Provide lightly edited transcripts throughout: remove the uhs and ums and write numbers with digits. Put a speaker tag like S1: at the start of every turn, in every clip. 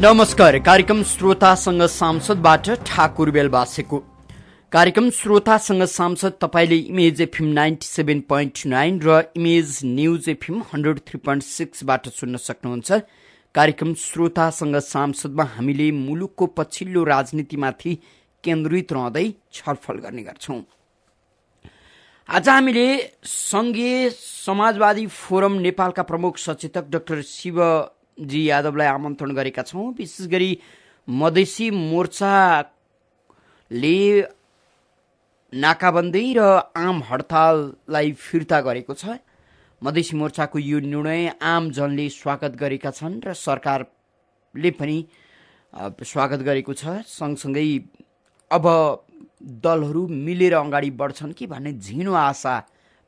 S1: नमस्कार। कार्यक्रम श्रोतासँग सांसदबाट ठाकुर बेलबासेको। कार्यक्रम श्रोतासँग सांसद तपाईले इमेज एफएम 97.9 र इमेज न्यूज एफएम 103.6 बाट सुन्न सक्नुहुन्छ। कार्यक्रम श्रोतासँग सांसदमा हामीले मुलुकको पछिल्लो राजनीतिमाथि केन्द्रित रहँदै छलफल गर्ने गर्छौं। आज हामीले संघीय समाजवादी फोरम नेपालका प्रमुख सचेतक डाक्टर शिवजी यादवलाई आमन्त्रण गरेका छौं। विशेष गरी मधेसी मोर्चाले नाकाबन्दी र आम हडताललाई फिर्ता गरेको छ। मधेसी मोर्चाको यो निर्णय आम जनले स्वागत गरेका छन् र सरकारले पनि स्वागत गरेको छ। सँगसँगै अब दलहरू मिलेर अगाडि बढ्छन् कि भन्ने झिनो आशा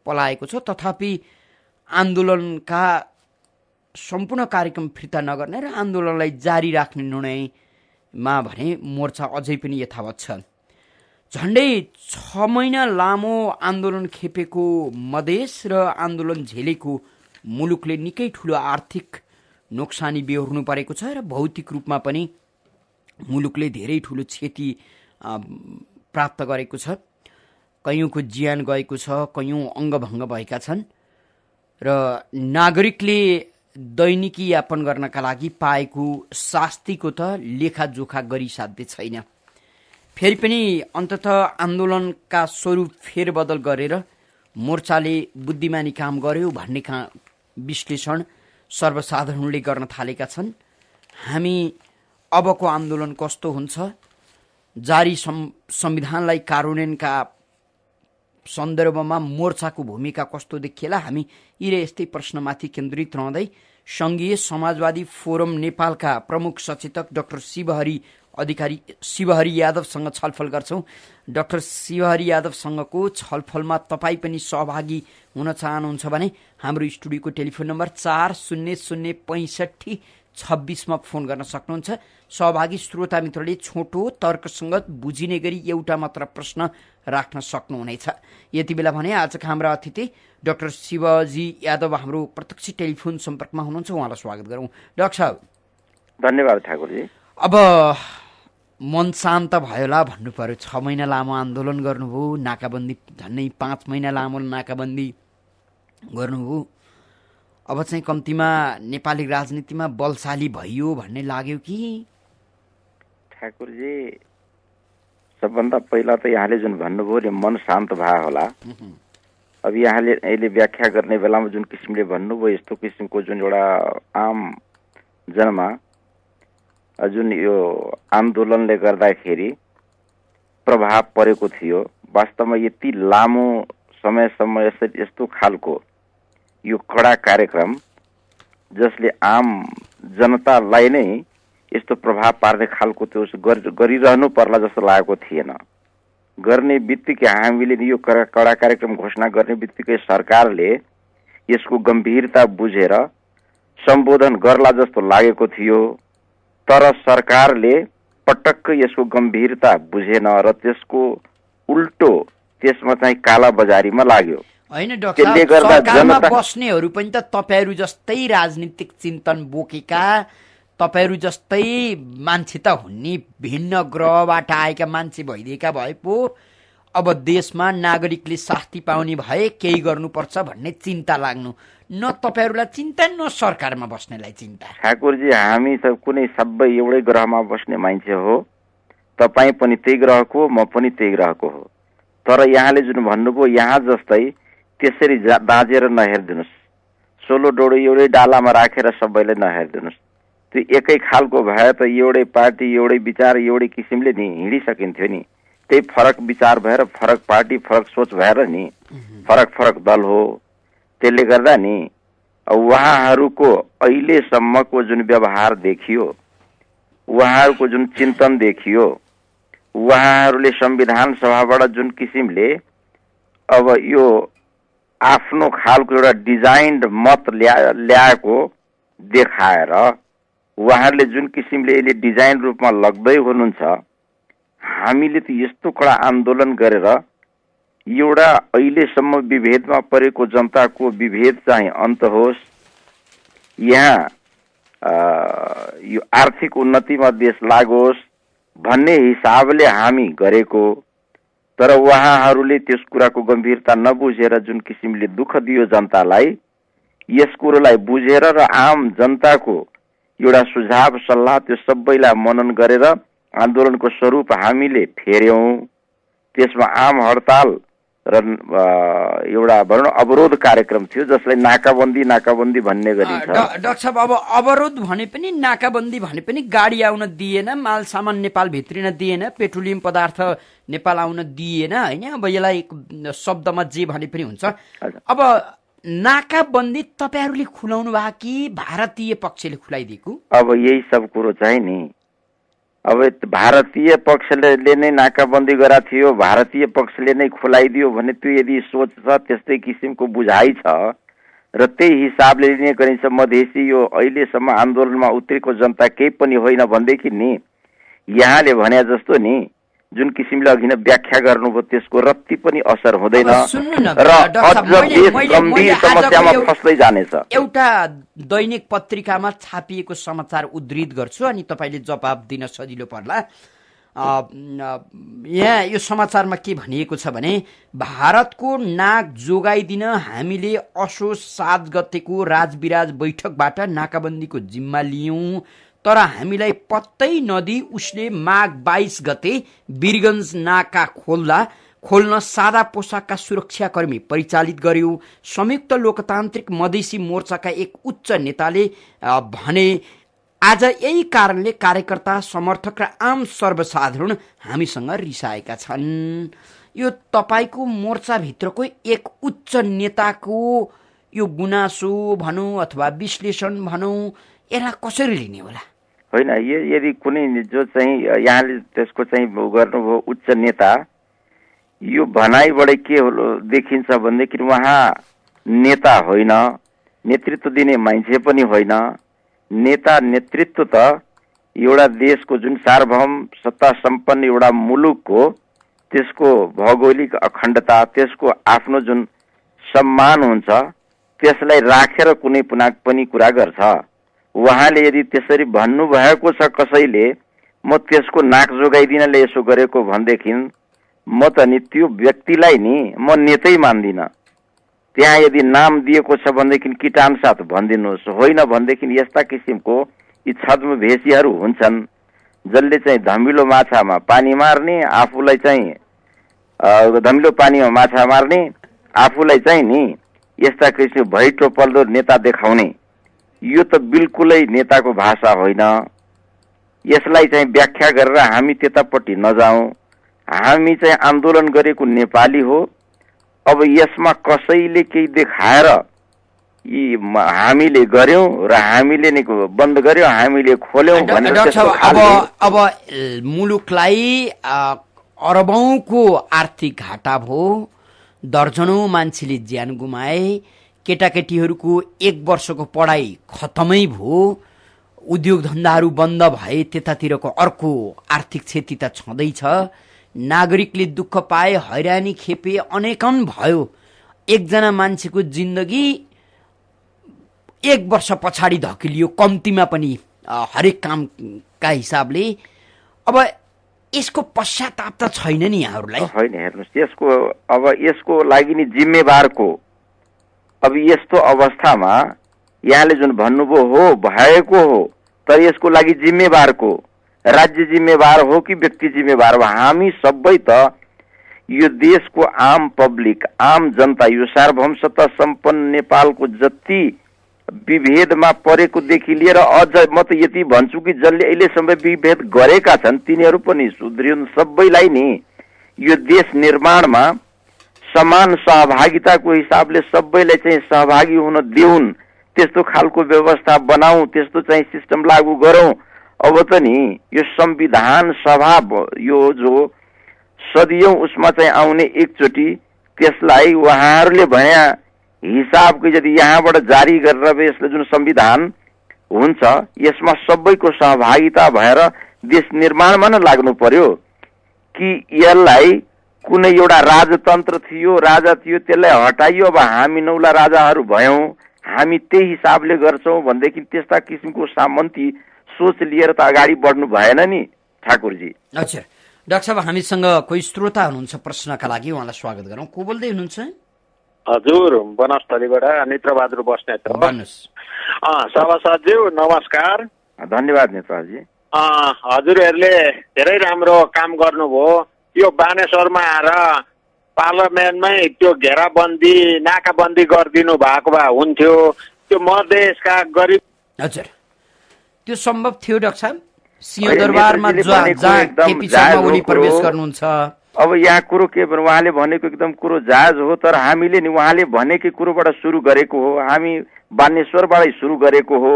S1: पलाएको छ। तथापि आन्दोलनका सम्पूर्ण कार्यक्रम फिर्ता नगर्ने र आन्दोलनलाई जारी राख्ने निर्णयमा भने मोर्चा अझै पनि यथावत छ। झन्डै 6 महिना लामो आन्दोलन खेपेको मधेस र आन्दोलन झेलेको मुलुकले निकै ठूलो आर्थिक नोक्सानी बेहोर्नु परेको छ र भौतिक रूपमा पनि मुलुकले धेरै ठूलो क्षति प्राप्त गरेको छ। कयौंको ज्यान गएको छ, कयौं अङ्गभङ्ग भएका छन् र नागरिकले दैनिकी यापन गर्नका लागि पाएको शास्तिको त लेखाजोखा गरिसाध्य छैन। फेरि पनि अन्ततः आन्दोलनका स्वरूप फेरबदल गरेर मोर्चाले बुद्धिमानी काम गर्यो भन्ने विश्लेषण सर्वसाधारणले गर्न थालेका छन्। हामी अबको आन्दोलन कस्तो हुन्छ, जारी संविधानलाई कार्यान्वयनका सन्दर्भमा मोर्चाको भूमिका कस्तो देखिएला, हामी यी र यस्तै प्रश्नमाथि केन्द्रित रहँदै संघीय समाजवादी फोरम नेपालका प्रमुख सचेतक डाक्टर शिवहरि यादवसँग छलफल गर्छौं। डाक्टर शिवहरि यादवसँगको छलफलमा तपाई पनि सहभागी हुन चाहनुहुन्छ भने हाम्रो स्टुडियोको टेलिफोन नम्बर 400656 मा फोन गर्न सक्नुहुन्छ। सहभागी श्रोता मित्रले छोटो तर्कसंगत बुझिने गरी एउटा मात्र प्रश्न राख्न सक्नुहुनेछ। यति बेला भने आजका हाम्रा अतिथि डाक्टर शिवजी यादव हाम्रो प्रत्यक्ष टेलिफोन सम्पर्कमा हुनुहुन्छ। उहाँलाई स्वागत गरौँ। डाक्टर साहब
S2: धन्यवाद ठाकुरजी।
S1: अब मन शान्त भयोला भन्नु पर्यो। 6 महिना लामो आन्दोलन गर्नुभयो, नाकाबन्दी झन्डै 5 महिना लामो नाकाबन्दी गर्नुभयो। अब चाहिँ कम्तीमा नेपाली राजनीतिमा बलशाली भइयो भन्ने लाग्यो कि?
S2: ठाकुरजी, सबभन्दा पहिला त यहाँले जुन भन्नुभयो नि मन शान्त भए होला। अब यहाँले अहिले व्याख्या गर्ने बेलामा जुन किसिमले भन्नुभयो, यस्तो किसिमको जुन एउटा आम जनमा जुन यो आन्दोलनले गर्दाखेरि प्रभाव परेको थियो, वास्तवमा यति लामो समयसम्म यस्तो खालको यो कडा कार्यक्रम जसले आम जनतालाई नै यस्तो प्रभाव पार्ने खालको त्यो गरिरहनु पर्ला जस्तो लागेको थिएन। गर्ने बित्तिकै हामीले यो कडा कार्यक्रम घोषणा गर्ने बित्तिकै सरकारले यसको गम्भीरता बुझेर सम्बोधन गर्ला जस्तो लागेको थियो। तर सरकारले पटक्क यसको गम्भीरता बुझेन र त्यसको उल्टो त्यसमा चाहिँ काला बजारीमा लाग्यो।
S1: हैन डाक्टर साहब, सरकारमा बस्नेहरू पनि त तपाईहरु जस्तै राजनीतिक चिन्तन बोकेका, तपाईहरु जस्तै मान्छे त हुन्नी, भिन्न ग्रहबाट आएका मान्छे भइदिएका भए पो अब देशमा नागरिकले शास्ति पाउने भए केही गर्नुपर्छ भन्ने चिन्ता लाग्नु। न तपाईहरुलाई चिन्ता, न सरकारमा बस्नेलाई चिन्ता।
S2: ठाकुरजी, हामी सब कुनै सबै एउटै ग्रहमा बस्ने मान्छे हो। तपाई पनि त्यही ग्रहको, म पनि त्यही ग्रहको हो। तर यहाँले जुन भन्नुभयो, यहाँ जस्तै त्यसरी दाजेर नहेरिदिनुस्। सोलो डोडो एउटै डालामा राखेर सबैलाई नहेरिदिनुस्। त्यो एकै खालको भए त एउटै पार्टी, एउटै विचार, एउटै किसिमले नि हिँडिसकिन्थ्यो नि। त्यही फरक विचार भएर, फरक पार्टी, फरक सोच भएर नि फरक फरक दल हो। त्यसले गर्दा नि उहाँहरूको अहिलेसम्मको जुन व्यवहार देखियो, उहाँहरूको जुन चिन्तन देखियो, उहाँहरूले संविधान सभाबाट जुन किसिमले अब यो आफ्नो खालको एउटा डिजाइन्ड मत ल्याएको देखाएर उहाँहरूले जुन किसिमले यसले डिजाइन रूपमा लग्दै हुनुहुन्छ, हामीले त यस्तो कडा आन्दोलन गरेर एउटा अहिलेसम्म विभेदमा परेको जनताको विभेद चाहिँ अन्त होस्, यहाँ यो आर्थिक उन्नतिमा देश लागोस् भन्ने हिसाबले हामी गरेको, तर उहाँहरूले त्यस कुराको गम्भीरता नबुझेर जुन किसिमले दुःख दियो जनतालाई, यस कुरोलाई बुझेर र आम जनताको एउटा सुझाव सल्लाह त्यो सबैलाई मनन गरेर आन्दोलनको स्वरूप हामीले फेर्यौं। त्यसमा आम हडताल र एउटा भनौँ अवरोध कार्यक्रम थियो, जसलाई नाकाबन्दी भन्ने गरिन्छ।
S1: डाक्टर साहब, अब अवरोध भने पनि नाकाबन्दी भने पनि गाडी आउन दिएन, माल सामान नेपाल भित्रिन दिएन, पेट्रोलियम पदार्थ नेपाल आउन दिएन होइन। अब यसलाई शब्दमा जे भने पनि हुन्छ। अब नाकाबन्दी तपाईहरूले खुलाउनु भयो कि भारतीय पक्षले खुलाइदिएको?
S2: अब यही सब कुरो चाहिँ नि, अब भारतीय पक्षले नै नाकाबन्दी गरा थियो, भारतीय पक्षले नै खुलाइदियो भने त्यो यदि सोच छ, त्यस्तै किसिमको बुझाइ छ र त्यही हिसाबले लिने गरिन्छ। मधेसी यो अहिलेसम्म आन्दोलनमा उत्रेको जनता केही पनि होइन भनेदेखि नि यहाँले भने जस्तो नि जुन किसिमले अघि नै व्याख्या गर्नुभयो त्यसको रत्ती पनि असर हुँदैन र अझ देश गम्भीर समस्यामा फस्दै जानेछ।
S1: एउटा दैनिक पत्रिकामा छापिएको समाचार उद्धृत गर्छु अनि तपाईँले जवाब दिन सजिलो पर्ला। यहाँ यो समाचारमा के भनिएको छ भने, भारतको नाक जोगाइदिन हामीले असोज 7 गतेको राजविराज बैठकबाट नाकाबन्दीको जिम्मा लियौं, तर हामीलाई पत्तै नदी उसले माघ 22 गते वीरगञ्ज नाका खोल्न सादा पोसाकका सुरक्षाकर्मी परिचालित गर्यो। संयुक्त लोकतान्त्रिक मधेसी मोर्चाका एक उच्च नेताले भने, आज यही कारणले कार्यकर्ता, समर्थक र आम सर्वसाधारण हामीसँग रिसाएका छन्। यो तपाईको मोर्चाभित्रको एक उच्च नेताको यो गुनासो भनौँ अथवा विश्लेषण भनौँ, यसलाई कसरी लिने होला?
S2: होइन, यदि कुनै जो चाहिँ यहाँले त्यसको चाहिँ गर्नुभयो उच्च नेता, यो भनाइबाट के देखिन्छ भनेदेखि उहाँ नेता होइन, नेतृत्व दिने मान्छे पनि होइन। नेता नेतृत्व त एउटा देशको जुन सार्वभौम सत्ता सम्पन्न एउटा मुलुकको त्यसको भौगोलिक अखण्डता, त्यसको आफ्नो जुन सम्मान हुन्छ त्यसलाई राखेर कुनै पनि कुरा गर्छ। उहाँले यदि त्यसरी भन्नुभएको छ कसैले, म त्यसको नाक जोगाइदिनले यसो गरेको भनेदेखि म त नि त्यो व्यक्तिलाई नि म नेतै मान्दिन। त्यहाँ यदि नाम दिएको छ भनेदेखि किटान साथ भनिदिनुहोस्, होइन भनेदेखि यस्ता किसिमको यी छद्म भेषीहरू हुन्छन् जसले चाहिँ धमिलो माछामा पानी मार्ने, आफूलाई चाहिँ धमिलो पानीमा माछा मार्ने, आफूलाई चाहिँ नि यस्ता किसिम भैटो पल्लो नेता देखाउने। यो त बिल्कुलै नेताको भाषा होइन। यसलाई चाहिँ व्याख्या गरेर हामी त्यतापट्टि नजाउँ। हामी चाहिँ आन्दोलन गरेको नेपाली हो। अब यसमा कसैले केही देखाएर यी हामीले गर्यौं र हामीले नै बन्द गर्यौं, हामीले खोल्यौं भनेर
S1: अब मुलुकलाई अरबौंको आर्थिक घाटा भयो, दर्जनौं मान्छेले ज्यान गुमाए, केटाकेटीहरूको 1 वर्षको पढाइ खतमै भयो, उद्योग धन्दाहरू बन्द भए, त्यतातिरको अर्को आर्थिक क्षति त छँदैछ, नागरिकले दुःख पाए, हैरानी खेपे, अनेकन भयो। एकजना मान्छेको जिन्दगी 1 वर्ष पछाडि धकिलियो कम्तीमा पनि हरेक कामका हिसाबले। अब यसको पश्चाताप त छैन नि यहाँहरूलाई?
S2: होइन, हेर्नुहोस्, यसको लागि नि जिम्मेवारको अब यस्तो अवस्थामा यहाँले जुन भन्नुभयो हो भएको हो, तर यसको लागि जिम्मेवारको राज्य जिम्मेवार हो कि व्यक्ति जिम्मेवार हो? हामी सबै त यो देशको आम पब्लिक, आम जनता, यो सार्वभौम सत्ता सम्पन्न नेपालको जति विभेदमा परेको देखि लिएर अझ म त यति भन्छु कि जसले अहिलेसम्म विभेद गरेका छन् तिनीहरू पनि सुध्रिउन्। सबैलाई नि यो देश निर्माणमा समान सहभागिताको हिसाबले सबैलाई चाहिँ सहभागी हुन देऊन्, त्यस्तो खालको व्यवस्था बनाऊ, त्यस्तो चाहिँ सिस्टम लागू गरौँ। अब त नि यो संविधान सभा यो जो सदियौं उसमा चाहिँ आउने एकचोटि त्यसलाई उहाँहरूले भने हिसाबको यदि यहाँबाट जारी गरेर यसले जुन संविधान हुन्छ यसमा सबैको सहभागिता भएर देश निर्माणमा नै लाग्नु पर्यो कि यसलाई कुनै एउटा राजतन्त्र थियो, राजा थियो, त्यसलाई हटाइयो, अब हामी नौला राजाहरू भयौं, हामी त्यही हिसाबले गर्छौँ भनेदेखि त्यस्ता किसिमको सामन्ती सोच लिएर त अगाडि बढ्नु भएन नि ठाकुरजी।
S1: अच्छा डाक्टर साहब, हामीसँग कोही श्रोता हुनुहुन्छ प्रश्नका लागि, उहाँलाई स्वागत गरौँ। को बोल्दै हुनुहुन्छ?
S3: हजुर, वनस्थलीबाट नेत्रबहादुर बस्नेत हो।
S1: भन्नुहोस्।
S3: सभासदज्यू नमस्कार।
S2: धन्यवाद नेताजी।
S3: हजुरहरूले धेरै राम्रो काम गर्नुभयो। यो बानेश्वरमा आएर पार्लियामेन्टमै त्यो घेराबन्दी नाकाबन्दी गरिदिनु भएको भए हुन्थ्यो। त्यो मधेसका गरिब।
S1: हजुर, त्यो सम्भव थियो डाक्टर साहब? सिंहदरबारमा जहाँ केपी शर्मा ओली प्रवेश गर्नुहुन्छ।
S2: अब यहाँ कुरो के भन्नु, उहाँले भनेको एकदम कुरो जायज हो, तर हामीले नि उहाँले भनेकै कुरोबाट सुरु गरेको हो, हामी बानेश्वरबाटै सुरु गरेको हो।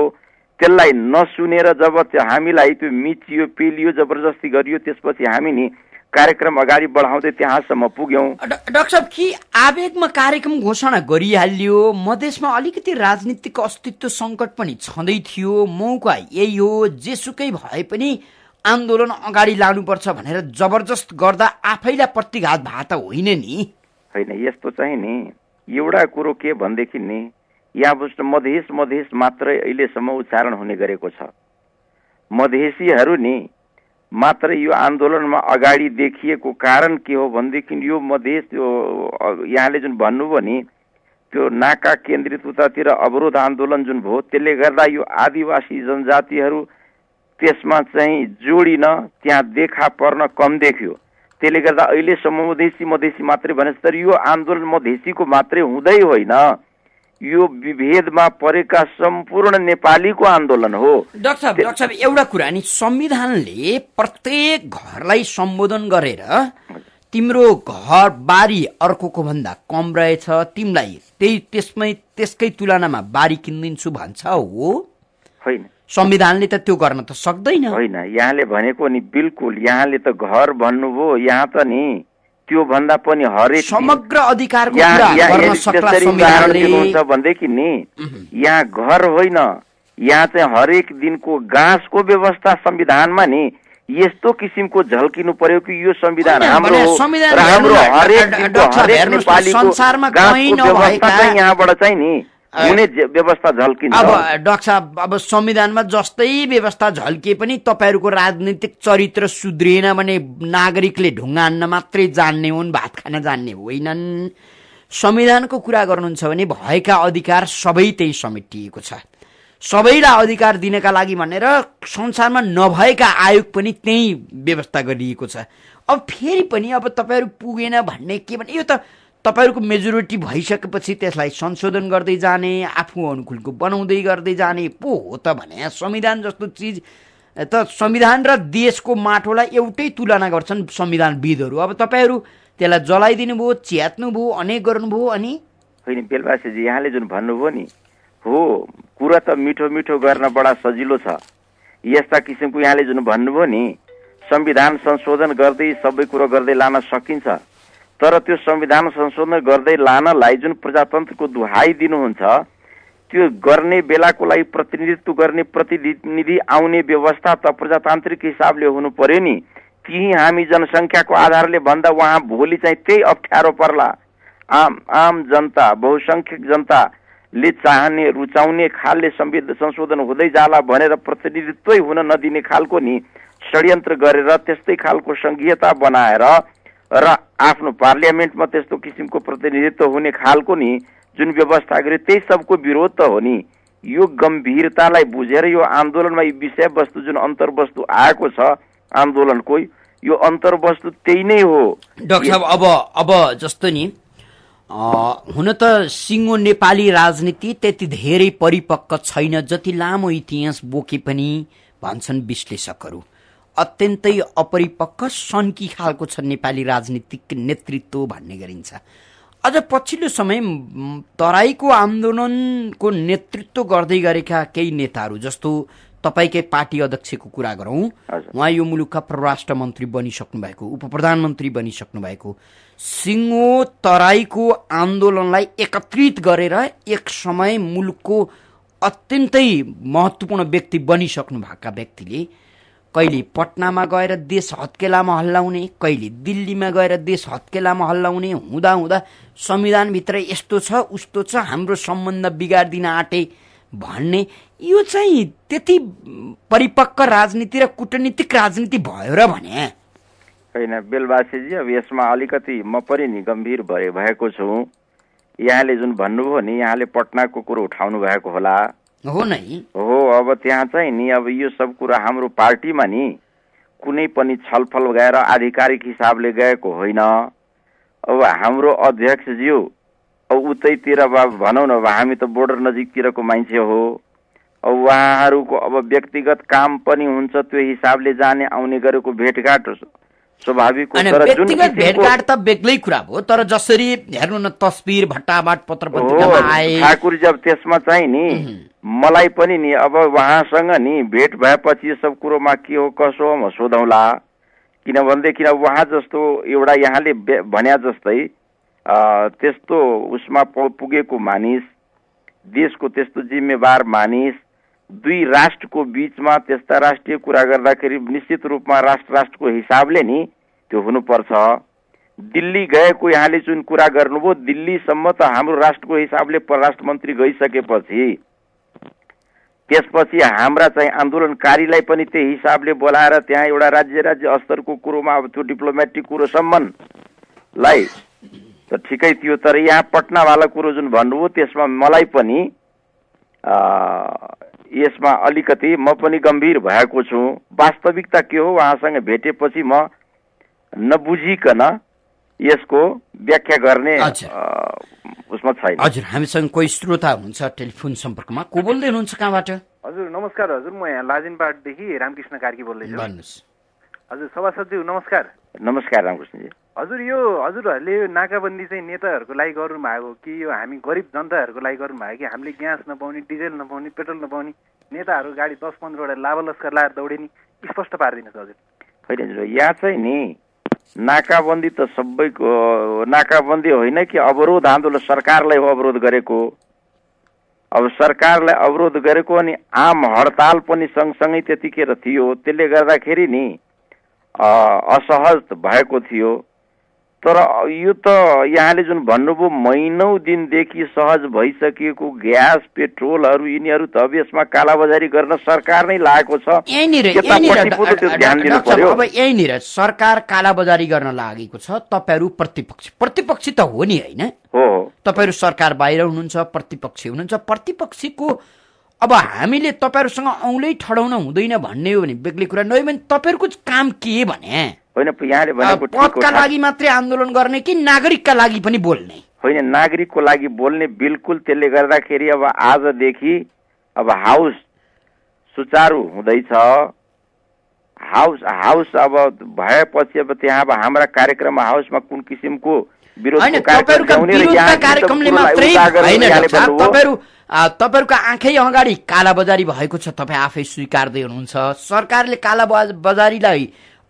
S2: त्यसलाई नसुनेर जब हामीलाई त्यो मिचियो पेलियो जबरजस्ती गरियो, त्यसपछि हामी नि कार्यक्रम अगाडि बढाउँदै त्यहाँसम्म पुग्यौं।
S1: डाक्टर साहब, कि आवेगमा कार्यक्रम घोषणा गरिहालियो? मधेसमा अलिकति राजनीतिक अस्तित्व सङ्कट पनि छँदै थियो। मौका यही हो, जेसुकै भए पनि आन्दोलन अगाडि लानुपर्छ भनेर जबरजस्त गर्दा आफैलाई प्रतिघात भए त होइन नि?
S2: होइन, यस्तो चाहिँ नि एउटा कुरो के भनेदेखि नि यहाँ बुझ्नु, मधेस मात्रै अहिलेसम्म उच्चारण हुने गरेको छ। मधेसीहरू नि मात्र यो आन्दोलनमा अगाडि देखिएको कारण के हो भनेदेखि यो मधेस यहाँले जुन भन्नुभयो नि त्यो नाका केन्द्रित उतातिर अवरोध आन्दोलन जुन भयो, त्यसले गर्दा यो आदिवासी जनजातिहरू त्यसमा चाहिँ जोडिन त्यहाँ देखा पर्न कम देख्यो। त्यसले गर्दा अहिलेसम्म मधेसी मात्रै भने, तर यो आन्दोलन मधेसीको मात्रै हुँदै होइन, यो विभेदमा परेका सम्पूर्ण नेपालीको आन्दोलन हो।
S1: डाक्टर साहब, एउटा कुरा नि, संविधानले प्रत्येक घरलाई सम्बोधन गरेर तिम्रो घर बारी अर्कोको भन्दा कम रहेछ, तिमीलाई त्यसकै तुलनामा बारी किनिदिन्छु भन्छ हो?
S2: होइन,
S1: संविधानले त त्यो गर्न त सक्दैन।
S2: होइन, यहाँले भनेको नि बिल्कुल, यहाँले त घर भन्नुभयो, यहाँ त नि त्यो भन्दा पनि हरेक
S1: समग्र अधिकारको कुरा गर्न सक्ला संविधानले।
S2: भनेदेखि नि यहाँ घर होइन, यहाँ चाहिँ हरेक दिनको घाँसको व्यवस्था संविधानमा नि यस्तो किसिमको झल्किनु पर्यो कि यो संविधान हाम्रो हरेक नेपालीको घाँसको व्यवस्था चाहिँ यहाँबाट चाहिँ नि हुने व्यवस्था झल्किन्छ।
S1: अब डाक्टर साहब, अब संविधानमा जस्तै व्यवस्था झल्किए पनि तपाईहरूको राजनीतिक चरित्र सुध्रिएन भने नागरिकले ढुङ्गा हान्न मात्रै जान्ने हुन्, भात खान जान्ने होइनन्। संविधानको कुरा गर्नुहुन्छ भने भएका अधिकार सबै त्यही समेटिएको छ। सबैलाई अधिकार दिनका लागि भनेर संसारमा नभएका आयोग पनि त्यही व्यवस्था गरिएको छ। अब फेरि पनि अब तपाईँहरू पुगेन भन्ने के भने, यो त तपाईहरूको मेजोरिटी भइसकेपछि त्यसलाई संशोधन गर्दै जाने, आफू अनुकूलको बनाउँदै गर्दै जाने पो हो त भने। संविधान जस्तो चिज त, संविधान र देशको माटोलाई एउटै तुलना गर्छन् संविधानविदहरू। अब तपाईँहरू त्यसलाई जलाइदिनु भयो, च्यात्नु भयो, अनेक गर्नुभयो। अनि
S2: होइन बेलबासीजी, यहाँले जुन भन्नुभयो नि हो, कुरा त मिठो मिठो गर्न बडा सजिलो छ। यस्ता किसिमको यहाँले जुन भन्नुभयो नि संविधान संशोधन गर्दै सबै कुरो गर्दै लान सकिन्छ, तर त्यो संविधान संशोधन गर्दै लानलाई जुन प्रजातन्त्रको दुहाई दिनुहुन्छ, त्यो गर्ने बेलाको लागि प्रतिनिधित्व गर्ने प्रतिनिधि आउने व्यवस्था त प्रजातान्त्रिक हिसाबले हुनु पर्यो नि। त्यही हामी जनसङ्ख्याको आधारले भन्दा वहाँ भोलि चाहिँ त्यही अप्ठ्यारो पर्ला। आम जनता, बहुसङ्ख्यक जनताले चाहने रुचाउने खालले संशोधन हुँदै जाला भनेर प्रतिनिधित्वै हुन नदिने खालको नि षड्यन्त्र गरेर त्यस्तै खालको संघीयता बनाएर र आफ्नो पार्लियामेन्टमा त्यस्तो किसिमको प्रतिनिधित्व हुने खालको नि जुन व्यवस्था गर्यो, त्यही सबको विरोध त हो नि। यो गम्भीरतालाई बुझेर यो आन्दोलनमा यो विषयवस्तु जुन अन्तर्वस्तु आएको छ आन्दोलनको, यो अन्तर्वस्तु त्यही नै हो।
S1: डाक्टर साहब, अब जस्तो नि हुन त सिङ्गो नेपाली राजनीति त्यति धेरै परिपक्व छैन, जति लामो इतिहास बोके पनि भन्छन् विश्लेषकहरू। अत्यन्तै अपरिपक्व सन्की खालको छ नेपाली राजनीतिक नेतृत्व भन्ने गरिन्छ। अझ पछिल्लो समय तराईको आन्दोलनको नेतृत्व गर्दै गरेका केही नेताहरू, जस्तो तपाईँकै पार्टी अध्यक्षको कुरा गरौँ, उहाँ यो मुलुकका परराष्ट्र मन्त्री बनिसक्नु भएको, उप प्रधानमन्त्री बनिसक्नु भएको, सिङ्गो तराईको आन्दोलनलाई एकत्रित गरेर एक समय मुलुकको अत्यन्तै महत्त्वपूर्ण व्यक्ति बनिसक्नु भएका व्यक्तिले कहिले पटनामा गएर देश हत्केलामा हल्लाउने, कहिले दिल्लीमा गएर देश हत्केलामा हल्लाउने, हुँदा हुँदा संविधानभित्र यस्तो छ उस्तो छ, हाम्रो सम्बन्ध बिगारिदिन आँटे भन्ने, यो चाहिँ त्यति परिपक्व राजनीति र कूटनीतिक राजनीति भयो र भने?
S2: होइन बेलबासीजी, अब यसमा अलिकति म पनि नि गम्भीर भएको छु। यहाँले जुन भन्नुभयो नि, यहाँले पटनाको कुरो उठाउनु भएको होला।
S1: हो नै
S2: हो। अब त्यहाँ चाहिँ नि अब यो सब कुरा हाम्रो पार्टीमा नि कुनै पनि छलफल गएर आधिकारिक हिसाबले गएको होइन। अब हाम्रो अध्यक्षज्यू अब उतैतिर भनौँ न, अब हामी त बोर्डर नजिकतिरको मान्छे हो। अब उहाँहरूको अब व्यक्तिगत काम पनि हुन्छ, त्यो हिसाबले जाने आउने गरेको भेटघाट स्वाभाविक हो। तर
S1: व्यक्तिगत भेटघाट त बेग्लै कुरा हो, तर जसरी हेर्नु न तस्बिर भट्टाभाट पत्र पत्रिकामा आए
S2: ठाकुर, जब त्यसमा चाहिँ नि मलाई पनि नि अब उहाँसँग नि भेट भएपछि यो सब कुरोमा के हो कसो हो म सोधौँला। किनभनेदेखि उहाँ जस्तो एउटा यहाँले भन्या जस्तै त्यस्तो उसमा पुगेको मानिस, देशको त्यस्तो जिम्मेवार मानिस, दुई राष्ट्रको बीचमा त्यस्ता राष्ट्रिय कुरा गर्दाखेरि निश्चित रूपमा राष्ट्रको हिसाबले नि त्यो हुनुपर्छ। दिल्ली गएको यहाँले जुन कुरा गर्नुभयो, दिल्लीसम्म त हाम्रो राष्ट्रको हिसाबले परराष्ट्र मन्त्री गइसकेपछि त्यसपछि हाम्रा चाहिँ आन्दोलनकारीलाई पनि त्यही हिसाबले बोलाएर त्यहाँ एउटा राज्य स्तरको कुरोमा अब त्यो डिप्लोमेटिक कुरो सम्बन्धलाई त ठिकै थियो। तर यहाँ पटनावाला कुरो जुन भन्नुभयो त्यसमा मलाई पनि यसमा अलिकति म पनि गम्भीर भएको छु। वास्तविकता के हो उहाँसँग भेटेपछि म नबुझिकन यसको व्याख्या गर्ने उसमा छैन।
S1: हजुर, हामीसँग कोही श्रोता हुनुहुन्छ टेलिफोन सम्पर्कमा। को बोल्दै हुनुहुन्छ, कहाँबाट?
S4: हजुर नमस्कार। हजुर म यहाँ लाजिनबाटदेखि रामकृष्ण कार्की बोल्दैछु।
S1: भन्नुहोस्।
S4: हजुर सभासदज्यू नमस्कार।
S2: नमस्कार रामकृष्णजी।
S4: हजुर यो हजुरहरूले यो नाकाबन्दी चाहिँ नेताहरूको लागि गर्नु भएको कि यो हामी गरिब जनताहरूको लागि गर्नु भएको कि हामीले ग्यास नपाउने, डिजेल नपाउने, पेट्रोल नपाउने, नेताहरू गाडी 10-15 वटा लाभलस्कर लाएर दौडिने, स्पष्ट पारिदिनुहोस् हजुर।
S2: होइन, यहाँ चाहिँ नि नाकाबन्दी त सबैको नाकाबन्दी होइन कि अवरोध आन्दोलन सरकारलाई हो अवरोध गरेको। अब सरकारलाई अवरोध गरेको अनि आम हडताल पनि सँगसँगै त्यतिखेर थियो। त्यसले गर्दाखेरि नि असहज भएको थियो। तर यो त यहाँले जुन भन्नुभयो महिनौँ दिनदेखि सहज भइसकेको ग्यास पेट्रोलहरू यिनीहरू त अब यसमा कालाबजारी गर्न सरकार नै लागेको छ।
S1: अब यहीँनिर सरकार कालाबजारी गर्न लागेको छ। तपाईँहरू प्रतिपक्षी त हो नि, होइन?
S2: हो।
S1: तपाईँहरू सरकार बाहिर हुनुहुन्छ, प्रतिपक्षी हुनुहुन्छ। प्रतिपक्षीको अब हामीले तपाईँहरूसँग औँलै ठडाउन हुँदैन भन्ने हो भने बेग्लै कुरा, नभए भने तपाईँहरूको काम के भने?
S2: होइन, यहाँले भनेको
S1: पदका लागि मात्रै आन्दोलन गर्ने कि नागरिकका लागि पनि बोल्ने?
S2: होइन, नागरिकको लागि बोल्ने बिल्कुल। त्यसले गर्दाखेरि अब आजदेखि अब हाउस सुचारू हुँदैछ। हाउस अब भएपछि अब त्यहाँ अब हाम्रा कार्यक्रम हाउसमा कुन किसिमको विरोधको
S1: कार्यक्रमले मात्रै होइन। तपाईँहरूको आँखै अगाडि कालाबजारी भएको छ, तपाईँ आफै स्वीकार्दै हुनुहुन्छ। सरकारले कालाबजारीलाई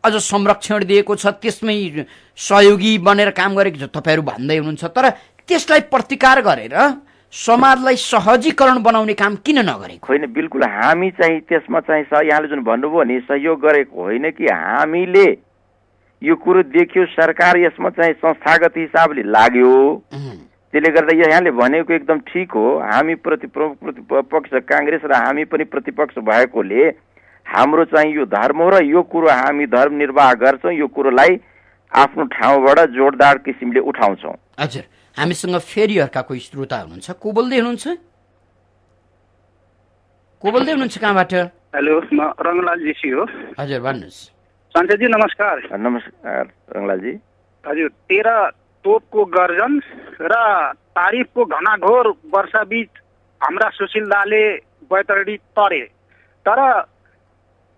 S1: अझ संरक्षण दिएको छ, त्यसमै सहयोगी बनेर काम गरेको छ तपाईँहरू भन्दै हुनुहुन्छ। तर त्यसलाई प्रतिकार गरेर समाजलाई सहजीकरण बनाउने काम किन नगरेको?
S2: होइन, बिल्कुल हामी चाहिँ त्यसमा चाहिँ यहाँले जुन भन्नुभयो नि सहयोग गरेको होइन कि हामीले यो कुरो देखियो, सरकार यसमा चाहिँ संस्थागत हिसाबले लाग्यो। त्यसले गर्दा यहाँले भनेको एकदम ठिक हो। हामी प्रतिपक्ष काङ्ग्रेस र हामी पनि प्रतिपक्ष भएकोले हाम्रो चाहिँ यो धर्म हो र यो कुरो हामी धर्म निर्वाह गर्छौँ। यो कुरोलाई आफ्नो ठाउँबाट जोडदार किसिमले उठाउँछौँ।
S1: हजुर, हामीसँग फेरि अर्का कोही श्रोता हुनुहुन्छ। को बोल्दै हुनुहुन्छ? कहाँबाट?
S5: हेलो, म रङ्गलाल जोशी हो।
S1: हजुर भन्नुहोस्।
S5: सञ्जयजी नमस्कार।
S2: नमस्कार रङ्गलालजी।
S5: हजुर, 13 तोपको गर्जन र तारिफको घनाघोर वर्षाबीच हाम्रा सुशील दाले बैतरणी तरे। तर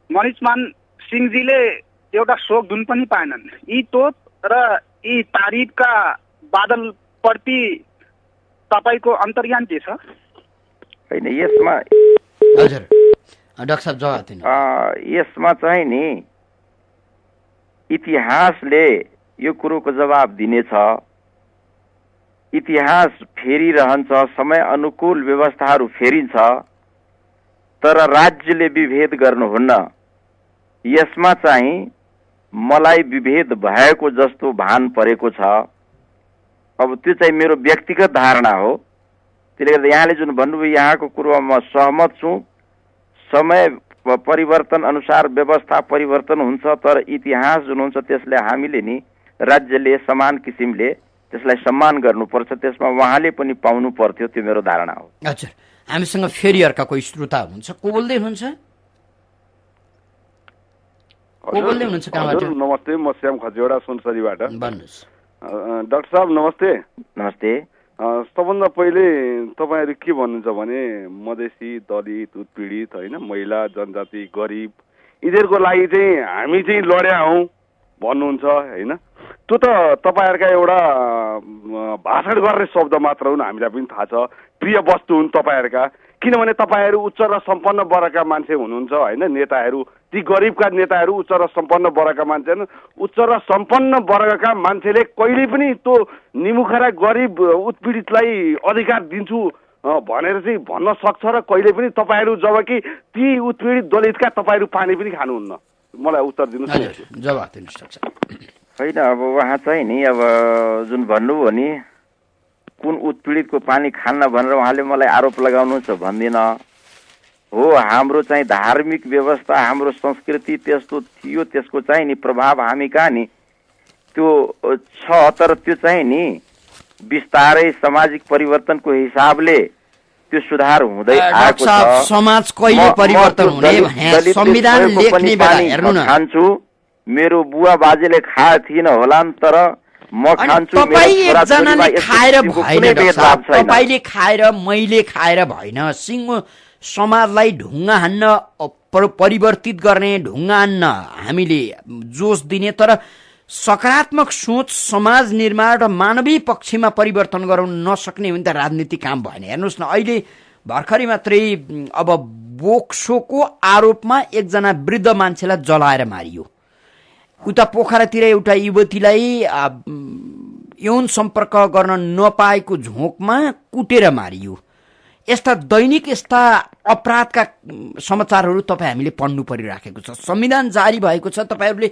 S5: मनिषमान सिंहजीले एउटा शोक धुन पनि पाएनन्। यी तोप र यी तारिफका बादलप्रति तपाईँको अन्तर्ज्ञान के छ?
S2: होइन, यसमा
S1: हजुर डाक्टर साहब जवाब दिनु।
S2: यसमा चाहिँ नि इतिहासले यो कुरोको जवाब दिनेछ। इतिहास फेरिरहन्छ, समय अनुकूल व्यवस्थाहरू फेरिन्छ, तर राज्यले विभेद गर्नुहुन्न। यसमा चाहिँ मलाई विभेद भएको जस्तो भान परेको छ। अब त्यो चाहिँ मेरो व्यक्तिगत धारणा हो। त्यसले गर्दा यहाँले जुन भन्नुभयो यहाँको कुरोमा म सहमत छु। समय परिवर्तन अनुसार व्यवस्था परिवर्तन हुन्छ, तर इतिहास जुन हुन्छ त्यसले हामीले नि राज्यले समान किसिमले त्यसलाई सम्मान गर्नुपर्छ, त्यसमा उहाँले पनि पाउनु पर्थ्यो, त्यो मेरो धारणा हो।
S1: हजुर, हामीसँग फेरि अर्का कोही श्रोता हुनुहुन्छ। को बोल्दै हुनुहुन्छ? को बोल्दै हुनुहुन्छ? कहाँबाट?
S6: नमस्ते, म श्याम खतिवडा सुनसरीबाट।
S1: भन्नुहोस्।
S6: डाक्टर साहब नमस्ते।
S2: नमस्ते।
S6: सबभन्दा पहिले तपाईँहरू के भन्नुहुन्छ भने मधेसी, दलित, उत्पीडित होइन, महिला, जनजाति, गरिब यिनीहरूको लागि चाहिँ हामी चाहिँ लड्या हौँ भन्नुहुन्छ होइन। त्यो त तपाईँहरूका एउटा भाषण गर्ने शब्द मात्र हुन्, हामीलाई पनि थाहा छ। प्रिय वस्तु हुन् तपाईँहरूका, किनभने तपाईँहरू उच्च र सम्पन्न वर्गका मान्छे हुनुहुन्छ होइन। नेताहरू ती गरिबका नेताहरू उच्च र सम्पन्न वर्गका मान्छे हुन्। उच्च र सम्पन्न वर्गका मान्छेले कहिले पनि त्यो निमुखा गरिब उत्पीडितलाई अधिकार दिन्छु भनेर चाहिँ भन्न सक्छ र कहिले पनि तपाईँहरू जबकि ती उत्पीडित दलितका तपाईँहरू पानी पनि खानुहुन्न। मलाई उत्तर दिनुहोस्।
S1: जवाब दिनुहोस्।
S2: होइन, अब उहाँ चाहिँ नि अब जुन भन्नुभयो नि कुन उत्पीडितको पानी खान्न भनेर उहाँले मलाई आरोप लगाउनुहुन्छ भन्दिनँ हो। हाम्रो चाहिँ धार्मिक व्यवस्था, हाम्रो संस्कृति त्यस्तो थियो, त्यसको चाहिँ नि प्रभाव हामी कहाँ नि त्यो छ, तर त्यो चाहिँ नि बिस्तारै सामाजिक परिवर्तनको हिसाबले त्यो सुधार हुँदै आएको छ।
S1: समाज कहिले परिवर्तन हुने भने संविधान लेख्ने बेला हेर्नु न।
S2: खान्छु, मेरो बुवा बाजेले खाए थिएन होला, तर म खान्छु।
S1: एकजनाले खाएर भएन, तपाईँले खाएर मैले खाएर भएन। सिङ्गो समाजलाई ढुङ्गा हान्न, परिवर्तित गर्ने ढुङ्गा हान्न हामीले जोस दिने, तर सकारात्मक सोच, समाज निर्माण र मानवीय पक्षमा परिवर्तन गराउन नसक्ने भने त राजनीतिक काम भएन। हेर्नुहोस् न, अहिले भर्खरै मात्रै अब बोक्सोको आरोपमा एकजना वृद्ध मान्छेलाई जलाएर मारियो। उता पोखरातिर एउटा युवतीलाई यौन सम्पर्क गर्न नपाएको झोकमा कुटेर मारियो। यस्ता दैनिक यस्ता अपराधका समाचारहरू तपाईँ हामीले पढ्नु परिराखेको छ। संविधान जारी भएको छ, तपाईँहरूले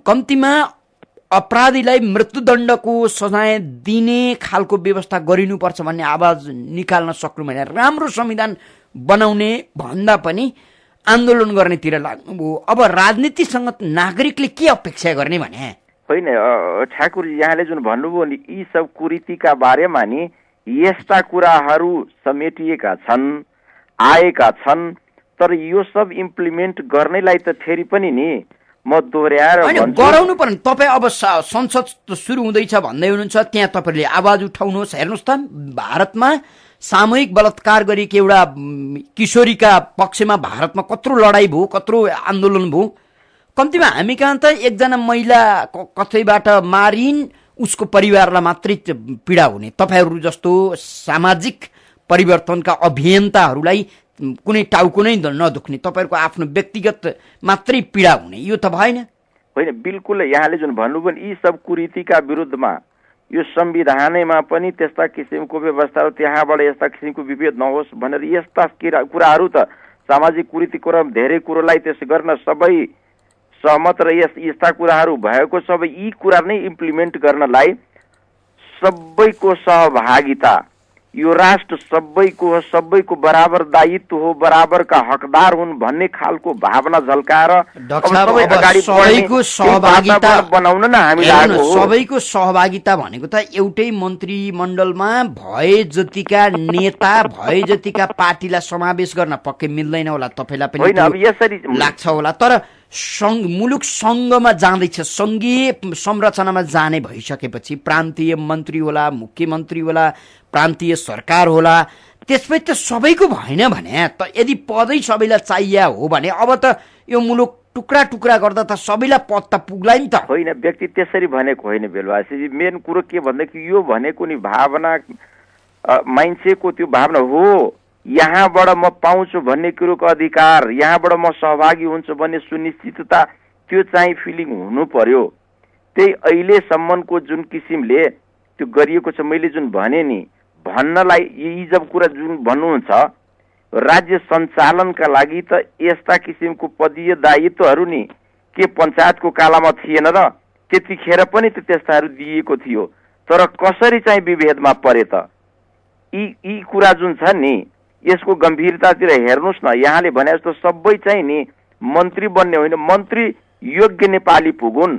S1: कम्तीमा अपराधीलाई मृत्युदण्डको सजाय दिने खालको व्यवस्था गरिनुपर्छ भन्ने आवाज निकाल्न सक्नु भने राम्रो संविधान बनाउने भन्दा पनि आन्दोलन गर्नेतिर लाग्नुभयो। अब राजनीतिसँग नागरिकले के अपेक्षा गर्ने भने?
S2: होइन ठाकुर, यहाँले जुन भन्नुभयो नि यी सब कुरीतिका बारेमा नि यस्ता कुराहरू समेटिएका छन्, आएका छन्, तर यो सब इम्प्लिमेन्ट गर्नेलाई त फेरि पनि नि म दोहोऱ्याएर
S1: गराउनु पर्ने। तपाईँ अब संसद सुरु हुँदैछ भन्दै हुनुहुन्छ, त्यहाँ तपाईँले आवाज उठाउनुहोस्। हेर्नुहोस् त, भारतमा सामूहिक बलात्कार गरेको एउटा किशोरीका पक्षमा भारतमा कत्रो लडाइँ भयो, कत्रो आन्दोलन भयो। कम्तीमा हामी कहाँ त एकजना महिला कतैबाट मारिन्, उसको परिवारलाई मात्रै पीडा हुने। तपाईँहरू जस्तो सामाजिक परिवर्तनका अभियन्ताहरूलाई कुनै टाउको नै नदुख्ने, तपाईँहरूको आफ्नो व्यक्तिगत मात्रै पीडा हुने, यो त भएन।
S2: होइन, बिल्कुल यहाँले जुन भन्नुभयो यी सब कुरीतिका विरुद्धमा यो संविधानैमा पनि त्यस्ता किसिमको व्यवस्था हो, त्यहाँबाट यस्ता किसिमको विभेद नहोस् भनेर यस्ता कुराहरू त सामाजिक कुरीतिको र धेरै कुरोलाई त्यस गर्न सबै सहमत र यस्ता कुराहरू भएको छ। अब यी कुरा नै इम्प्लिमेन्ट गर्नलाई सबैको सहभागिता, यो राष्ट्र सबैको हो, सबैको बराबर दायित्व हो, बराबरका हकदार हुन् भन्ने खालको भावना झल्काएर
S1: सबैको सहभागिता
S2: बनाउन न हामी लागेको हो।
S1: सबैको सहभागिता भनेको त एउटै मन्त्रीमण्डलमा भए जतिका नेता, भए जतिका पार्टीलाई समावेश गर्न पक्कै मिल्दैन होला, तपाईँलाई पनि
S2: यसरी
S1: लाग्छ होला। तर मुलुक सङ्घमा जाँदैछ, सङ्घीय संरचनामा जाने भइसकेपछि प्रान्तीय मन्त्री होला, मुख्यमन्त्री होला, प्रान्तीय सरकार होला, त्यसपछि त सबैको भएन भने त यदि पदै सबैलाई चाहिए हो भने अब त यो मुलुक टुक्रा टुक्रा गर्दा त सबैलाई पद त पुग्ला नि त।
S2: होइन, व्यक्ति त्यसरी भनेको होइन बेलवासी। मेन कुरो के भन्दाखेरि यो भनेको नि भावना, मान्छेको त्यो भावना हो, यहाँबाट म पाउँछु भन्ने कुरोको अधिकार, यहाँबाट म सहभागी हुन्छु भन्ने सुनिश्चितता, त्यो चाहिँ फिलिङ हुनु पर्यो। त्यही अहिलेसम्मको जुन किसिमले त्यो गरिएको छ, मैले जुन भने नि भन्नलाई यी जब कुरा जुन भन्नुहुन्छ राज्य सञ्चालनका लागि त यस्ता किसिमको पदीय दायित्वहरू नि के पञ्चायतको कालामा थिएन र? त्यतिखेर पनि त त्यस्ताहरू दिएको थियो, तर कसरी चाहिँ विभेदमा परे त? यी कुरा जुन छ नि यसको गम्भीरतातिर हेर्नुहोस् न। यहाँले भने जस्तो सबै चाहिँ नि मन्त्री बन्ने होइन, मन्त्री योग्य नेपाली पुगुन्,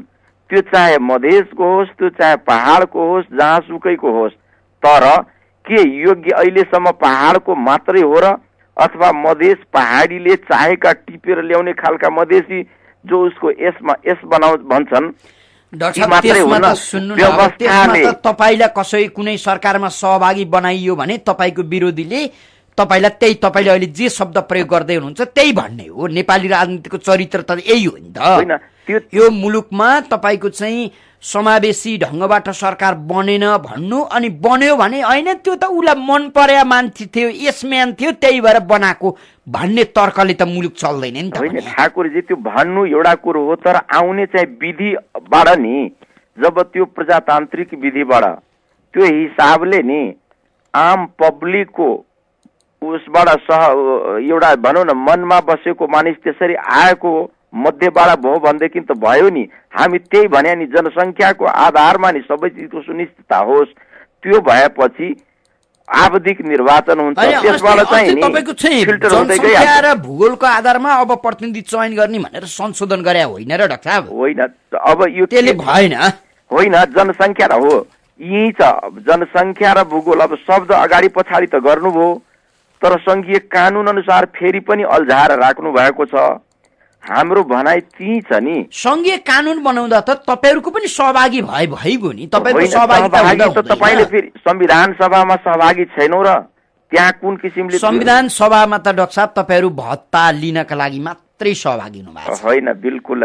S2: त्यो चाहे मधेसको होस्, त्यो चाहे पहाडको होस्, जहाँसुकैको होस्। तर के योग्य अहिलेसम्म पहाडको मात्रै हो र? अथवा मधेस पहाडीले चाहेका टिपेर ल्याउने खालका मधेसी जो उसको यस बनाउ भन्छन्
S1: तपाईलाई कसै कुनै सरकारमा सहभागी बनाइयो भने तपाईँको विरोधीले तपाईँलाई तपाईँले अहिले जे शब्द प्रयोग गर्दै हुनुहुन्छ त्यही भन्ने हो। नेपाली राजनीतिको चरित्र त यही हो नि त। यो मुलुकमा तपाईँको चाहिँ समावेशी ढङ्गबाट सरकार बनेन भन्नु, अनि बन्यो भने होइन त्यो त उसलाई मन परेया मान्छे थियो, यसम्यान थियो, त्यही भएर बनाएको भन्ने तर्कले त मुलुक चल्दैन नि त।
S2: होइन ठाकुरजी, त्यो भन्नु एउटा कुरो हो, तर आउने चाहिँ विधिबाट नि, जब त्यो प्रजातान्त्रिक विधिबाट त्यो हिसाबले नि आम पब्लिकको उसबाट एउटा भनौँ न मनमा बसेको मानिस त्यसरी आएको मध्येबाट भयो भनेदेखि त भयो नि। हामी त्यही भने नि जनसङ्ख्याको आधारमा नि सबै चिजको सुनिश्चितता होस्। त्यो भएपछि आवधिक निर्वाचन हुन्छ, त्यसबाट चाहिँ नि फिल्टर हुँदै गइहाल्छ।
S1: जनसङ्ख्या र भूगोलको आधारमा अब प्रतिनिधि चयन गर्ने भनेर संशोधन गरे होइन र डाक्टर साहब?
S2: होइन, अब यो
S1: त्यसले भएन।
S2: होइन, जनसङ्ख्या र हो, यही छ जनसङ्ख्या र भूगोल। अब शब्द अगाडि पछाडि त गर्नुभयो, तर सङ्घीय कानुन अनुसार फेरि पनि अल्झाएर राख्नु भएको छ। हाम्रो भनाइ त्यही छ नि।
S1: सङ्घीय कानुन बनाउँदा त तपाईँहरूको पनि सहभागी भइगयो नि।
S2: तपाईँले फेरि संविधान सभामा सहभागी छैनौ र? त्यहाँ कुन किसिमले
S1: संविधान सभामा त डाक्टर साहब तपाईँहरू भत्ता लिनका लागि मात्रै सहभागी हुनुभएको छ?
S2: होइन, बिल्कुल।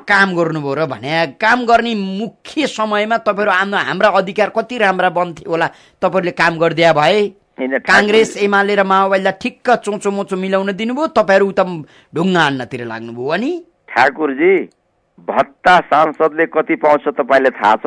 S1: काम गर्नुभयो र भने काम गर्ने मुख्य समयमा तपाईँहरू हाम्रा अधिकार कति राम्रा बन्थ्यो होला, तपाईँहरूले काम गरिदिया भए। काङ्ग्रेस एमाले र माओवादीलाई ठिक्क चोचो मोचो मिलाउन दिनुभयो, तपाईँहरू उता ढुङ्गा हान्नतिर लाग्नुभयो। अनि
S2: ठाकुरजी, भत्ता सांसदले कति पाउँछ तपाईँले थाहा छ?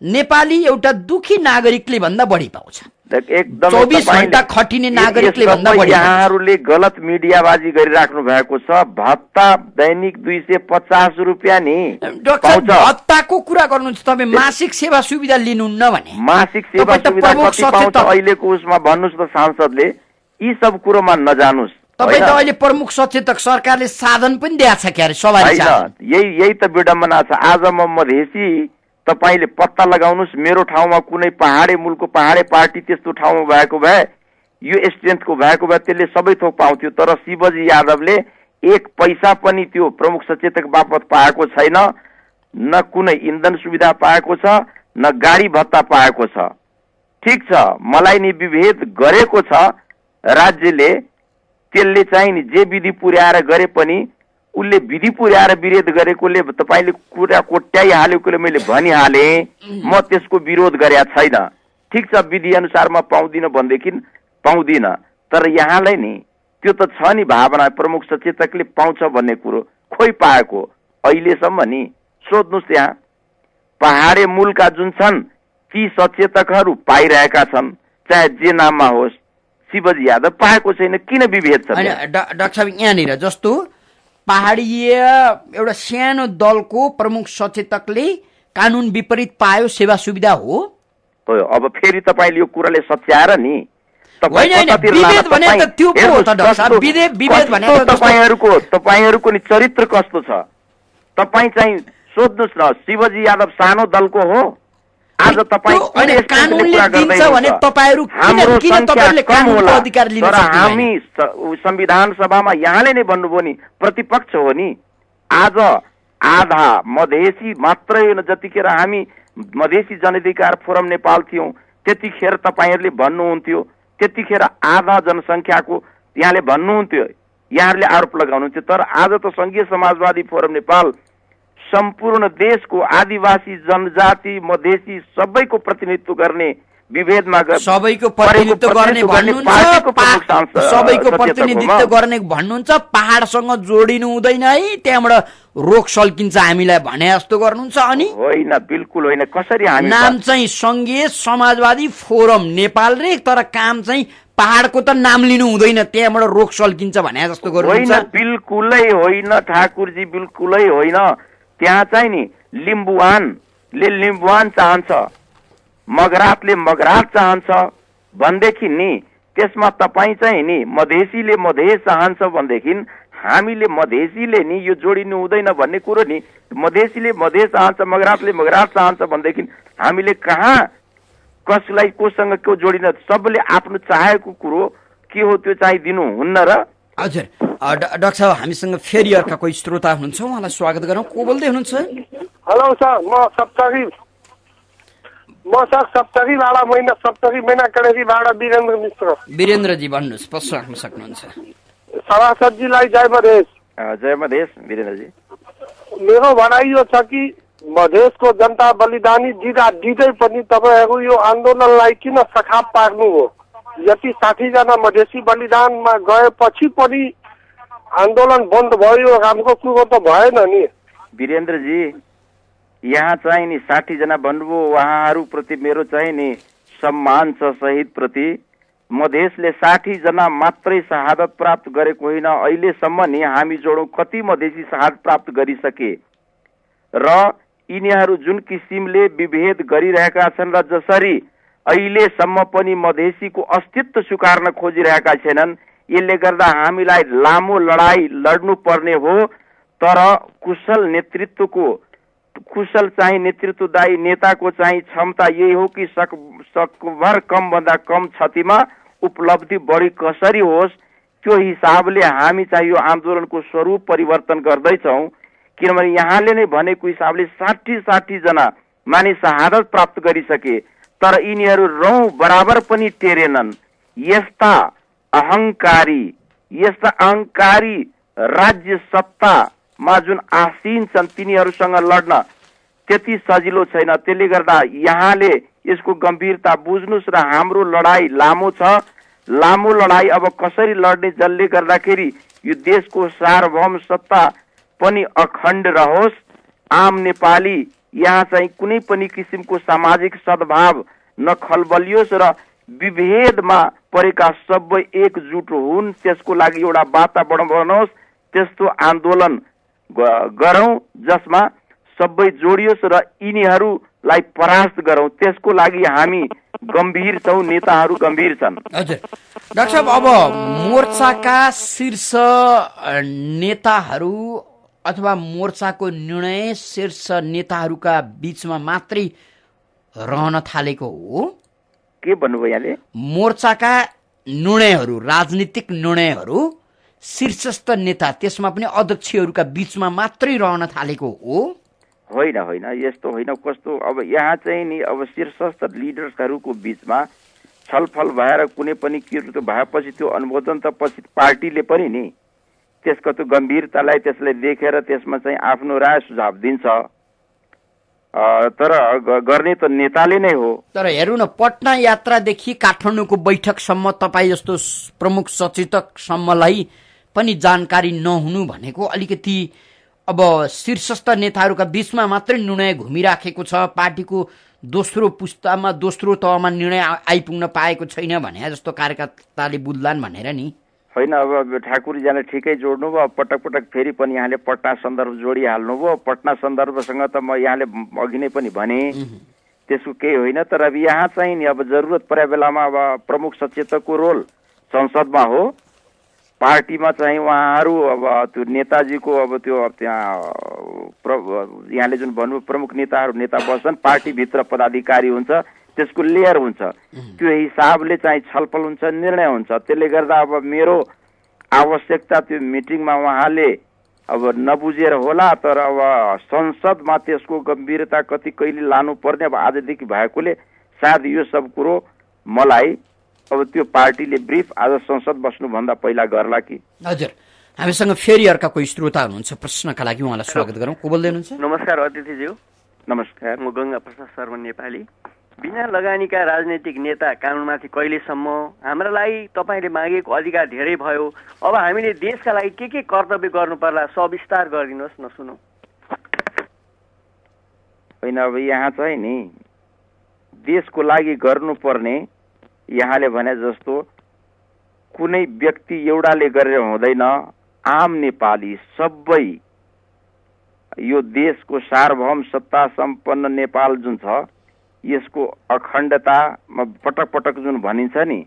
S1: नेपाली एउटा दुखी नागरिकले भन्दा बढी पाउँछ।
S2: एकदम
S1: 24 घण्टा खटिने नागरिकले भन्दा बढी।
S2: यहाँहरूले गलत मिडियाबाजी गरिराख्नु भएको छ। भत्ता दैनिक 250 रुपियाँ नि
S1: भत्ताको कुरा गर्नुहुन्छ तपाईँ। मासिक सेवा सुविधा लिनुहुन्न भने
S2: मासिक सेवा सुविधा कति पाउँछ अहिलेको उसमा भन्नुहोस् त सांसदले? यी सब कुरोमा नजानुस्।
S1: तपाईँ त अहिले प्रमुख सचेतक, सरकारले साधन पनि दिएको छ क्यारे सवारी साधन।
S2: यही त विडम्बना छ। आज म मधेसी, तपाईँले पत्ता लगाउनुहोस् मेरो ठाउँमा कुनै पहाडे मुलको पहाडे पार्टी त्यस्तो ठाउँमा भएको भए, यो स्ट्रेन्थको भएको भए त्यसले सबै थोक पाउँथ्यो। तर शिवजी यादवले एक पैसा पनि त्यो प्रमुख सचेतक बापत पाएको छैन, न कुनै इन्धन सुविधा पाएको छ, न गाडी भत्ता पाएको छ। ठिक छ, मलाई नि विभेद गरेको छ राज्यले, त्यसले चाहिँ नि जे विधि पुर्याएर गरे पनि उसले विधि पुर्याएर विरोध गरेकोले तपाईँले कुरा कोट्याइहालेकोले मैले भनिहालेँ, म त्यसको विरोध गरेका छैन। ठिक छ, विधि अनुसार म पाउँदिनँ भनेदेखि पाउँदिनँ, तर यहाँलाई नि त्यो त छ नि भावना, प्रमुख सचेतकले पाउँछ भन्ने कुरो खोइ पाएको अहिलेसम्म नि। सोध्नुहोस् त्यहाँ पहाडे मूलका जुन छन् ती सचेतकहरू पाइरहेका छन्, चाहे जे नाममा होस्। शिवजी यादव पाएको छैन, किन विभेद छ?
S1: डाक्टर साहब, यहाँनिर जस्तो पहाडीय एउटा सानो दलको प्रमुख सचेतकले कानुन विपरीत पायो, सेवा सुविधा हो।
S2: अब फेरि तपाईँले यो कुराले सच्याएर नि तपाईँहरूको नि चरित्र कस्तो छ? तपाईँ चाहिँ सोध्नुहोस् न, शिवजी यादव सानो दलको हो। आज तपाईँ हामी संविधान सभामा यहाँले नै भन्नुभयो नि प्रतिपक्ष हो नि। आज आधा मधेसी मात्रै हो, जतिखेर हामी मधेसी जनअधिकार फोरम नेपाल थियौँ त्यतिखेर तपाईँहरूले भन्नुहुन्थ्यो, त्यतिखेर आधा जनसङ्ख्याको यहाँले भन्नुहुन्थ्यो, यहाँहरूले आरोप लगाउनुहुन्थ्यो। तर आज त सङ्घीय समाजवादी फोरम नेपाल सम्पूर्ण देशको आदिवासी जनजाति मधेसी सबैको प्रतिनिधित्व गर्ने, विभेदमा
S1: सबैको प्रतिनिधित्व गर्ने भन्नुहुन्छ। पहाडसँग जोडिनु हुँदैन है, त्यहाँबाट रोक सल्किन्छ हामीलाई भने जस्तो गर्नुहुन्छ। अनि
S2: होइन, बिल्कुल होइन। कसरी हामी
S1: नाम चाहिँ सङ्घीय समाजवादी फोरम नेपाल रे, तर काम चाहिँ पहाडको त नाम लिनु हुँदैन, त्यहाँबाट रोग सल्किन्छ भने जस्तो
S2: होइन,
S1: गर्नुहुन्छ।
S2: बिल्कुलै होइन ठाकुरजी, बिल्कुलै होइन। त्यहाँ चाहिँ नि लिम्बुवानले लिम्बुवान चाहन्छ, मगरातले मगरात चाहन्छ भनेदेखि नि त्यसमा तपाईँ चाहिँ नि मधेसीले मधेस चाहन्छ भनेदेखि हामीले मधेसीले नि यो जोडिनु हुँदैन भन्ने कुरो नि, मधेसीले मधेस चाहन्छ, मगरातले मगरात चाहन्छ भनेदेखि हामीले कहाँ कसलाई कोसँग को जोडिन? सबले आफ्नो चाहेको कुरो के हो त्यो चाहिँ दिनुहुन्न र?
S1: हजुर डाक्टर साहब, हामीसँग फेरि अर्का कोही श्रोता हुनुहुन्छ, उहाँलाई स्वागत गरौँ। को बोल्दै हुनुहुन्छ?
S7: हेलो सर, म सप्तरी भाडा महिना कडेरीबाट वीरेन्द्र मिश्र।
S1: वीरेन्द्रजी भन्नुहोस्, प्रश्न राख्न सक्नुहुन्छ।
S7: सभासदजीलाई जय मधेस।
S2: जय मधेस वीरेन्द्रजी।
S7: मेरो भनाइ यो छ कि मधेसको जनता बलिदानी दिँदै पनि तपाईँहरू यो आन्दोलनलाई किन सखाप पार्नु हो? यति 60 जना मधेसी बलिदानमा गएपछि पनि आन्दोलन बन्द भयो, राम्रो कुरो त भएन नि।
S2: वीरेन्द्रजी, यहाँ चाहिँ नि 60 जना भन्नुभयो, उहाँहरूप्रति मेरो चाहिँ नि सम्मान छ शहीद प्रति। मधेसले 60 जना मात्रै शहादत प्राप्त गरेको होइन, अहिलेसम्म नि हामी जोडौँ कति मधेसी शहादत प्राप्त गरिसके र यिनीहरू जुन किसिमले विभेद गरिरहेका छन् र जसरी अहिलेसम्म पनि मधेसीको अस्तित्व स्वीकार्न खोजिरहेका छैनन्, यसले गर्दा हामीलाई लामो लडाई लड्नु पर्ने हो। तर कुशल चाहिँ नेतृत्वदायी नेताको चाहिँ क्षमता यही हो कि सकभर कमभन्दा कम क्षतिमा उपलब्धि बढी कसरी होस् त्यो हिसाबले हामी चाहिँ यो आन्दोलनको स्वरूप परिवर्तन गर्दैछौँ। किनभने यहाँले नै भनेको हिसाबले 60 जना मानिस शहादत प्राप्त गरिसके, तर यिनीहरू रौँ बराबर पनि टेरेनन्। यस्ता अहङ्कारी राज्य सत्तामा जुन आसीन छन् तिनीहरूसँग लड्न त्यति सजिलो छैन। त्यसले गर्दा यहाँले यसको गम्भीरता बुझ्नुस् र हाम्रो लडाई लामो छ। लामो लडाई अब कसरी लड्ने, जसले गर्दाखेरि यो देशको सार्वभौम सत्ता पनि अखण्ड रहोस्। आम नेपाली यहाँ चाहिँ कुनै पनि किसिमको सामाजिक सद्भाव नखलबलियोस् र विभेदमा परेका सबै एकजुट हुन्, त्यसको लागि एउटा वातावरण बनाओस्। त्यस्तो आन्दोलन गरौँ जसमा सबै जोडियोस् र यिनीहरूलाई परास्त गरौँ। त्यसको लागि हामी गम्भीर छौँ, नेताहरू गम्भीर छन्।
S1: हजुर डाक्टर साहब, अब मोर्चाका शीर्ष नेताहरू अथवा मोर्चाको निर्णय शीर्ष नेताहरूका बीचमा मात्रै रहन थालेको हो?
S2: के भन्नुभयो यहाँले?
S1: मोर्चाका निर्णयहरू, राजनीतिक निर्णयहरू शीर्षस्थ नेता, त्यसमा पनि अध्यक्षहरूका बीचमा मात्रै रहन थालेको हो?
S2: होइन, यस्तो होइन। कस्तो, अब यहाँ चाहिँ नि अब शीर्षस्थ लिडर्सहरूको बीचमा छलफल भएर कुनै पनि कृत्य भएपछि त्यो अनुमोदन त पछि पार्टीले पनि नि त्यसको त्यो गम्भीरतालाई त्यसलाई देखेर त्यसमा चाहिँ आफ्नो राय सुझाव दिन्छ। तर गर्ने त नेताले नै हो।
S1: तर हेर्नु न, पटना यात्रादेखि काठमाडौँको बैठकसम्म तपाईँ जस्तो प्रमुख सचेतकसम्मलाई पनि जानकारी नहुनु भनेको अलिकति अब शीर्षस्थ नेताहरूका बीचमा मात्रै निर्णय घुमिराखेको छ, पार्टीको दोस्रो पुस्तामा दोस्रो तहमा निर्णय आइपुग्न पाएको छैन भने जस्तो कार्यकर्ताले बुझ्लान् भनेर नि।
S2: होइन, अब ठाकुरजीले ठिकै जोड्नु भयो। पटक पटक फेरि पनि यहाँले पटना सन्दर्भ जोडिहाल्नु भयो। पटना सन्दर्भसँग त म यहाँले अघि नै पनि भने त्यसको केही होइन। तर अब यहाँ चाहिँ नि अब जरुरत परे बेलामा अब प्रमुख सचेतकको रोल संसदमा हो। पार्टीमा चाहिँ उहाँहरू अब त्यो नेताजीको अब त्यो त्यहाँ यहाँले जुन भन्नु प्रमुख नेता बस्छन्, पार्टीभित्र पदाधिकारी हुन्छ, त्यसको लेयर हुन्छ, त्यो हिसाबले चाहिँ छलफल हुन्छ, निर्णय हुन्छ। त्यसले गर्दा अब मेरो आवश्यकता त्यो मिटिङमा उहाँले अब नबुझेर होला, तर अब संसदमा त्यसको गम्भीरता कति कहिले लानुपर्ने अब आजदेखि भएकोले सायद यो सब कुरो मलाई अब त्यो पार्टीले ब्रिफ आज संसद बस्नुभन्दा पहिला गर्ला कि।
S1: हजुर, हामीसँग फेरि अर्का कोही श्रोता हुनुहुन्छ, प्रश्नका लागि उहाँलाई स्वागत गरौँ। को बोल्दै हुनुहुन्छ?
S8: नमस्कार अतिथिज्यू।
S2: नमस्कार,
S8: म गंगा प्रसाद शर्मा नेपाली। बिना लगानीका राजनैतिक नेता कानुनमाथि कहिलेसम्म? हाम्रा लागि तपाईँले मागेको अधिकार धेरै भयो, अब हामीले देशका लागि के कर्तव्य गर्नु पर्ला सविस्तार गरिदिनुहोस् न, सुनौ।
S2: होइन, अब यहाँ चाहिँ नि देशको लागि गर्नुपर्ने यहाँले भने जस्तो कुनै व्यक्ति एउटाले गरेर हुँदैन। आम नेपाली सबै यो देशको सार्वभौम सत्ता सम्पन्न नेपाल जुन छ यसको अखण्डतामा पटक पटक जुन भनिन्छ नि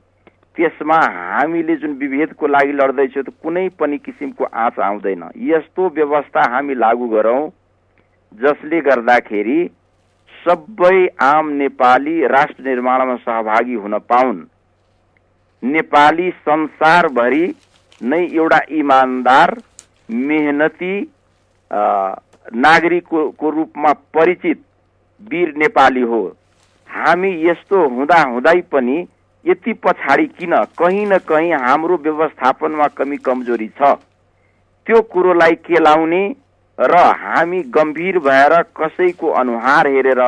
S2: त्यसमा हामीले जुन विभेदको लागि लड्दैछौँ त कुनै पनि किसिमको आँच आउँदैन। यस्तो व्यवस्था हामी लागू गरौँ जसले गर्दाखेरि सबै आम नेपाली राष्ट्र निर्माणमा सहभागी हुन पाउन्। नेपाली संसारभरि नै एउटा इमानदार मेहनती नागरिकको रूपमा परिचित वीर नेपाली हो। हामी यस्तो हुँदा हुँदै पनि यति पछाडि किन? कहीँ न कहीँ हाम्रो व्यवस्थापनमा कमी कमजोरी छ। त्यो कुरोलाई केलाउने र हामी गम्भीर भएर कसैको अनुहार हेरेर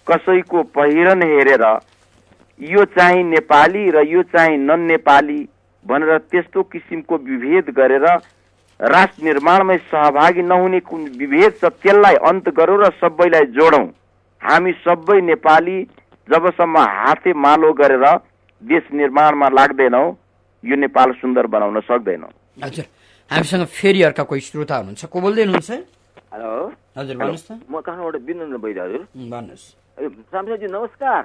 S2: कसैको पहिरन हेरेर यो चाहिँ नेपाली र यो चाहिँ नन नेपाली भनेर त्यस्तो किसिमको विभेद गरेर राष्ट्र निर्माणमै सहभागी नहुने कुन विभेद छ त्यसलाई अन्त गरौँ र सबैलाई जोडौँ। हामी सबै नेपाली जबसम्म हाते मालो गरेर देश निर्माणमा लाग्दैनौँ यो नेपाल सुन्दर बनाउन सक्दैनौँ।
S1: हजुर, हामीसँग फेरि अर्का कोही श्रोता हुनुहुन्छ। को बोल्दै हुनुहुन्छ?
S9: हेलो
S1: हजुर भन्नुहोस् न।
S9: म काठमाडौँबाट विनन्द्र बैदा। हजुर
S1: भन्नुहोस्।
S9: सामसाजी नमस्कार।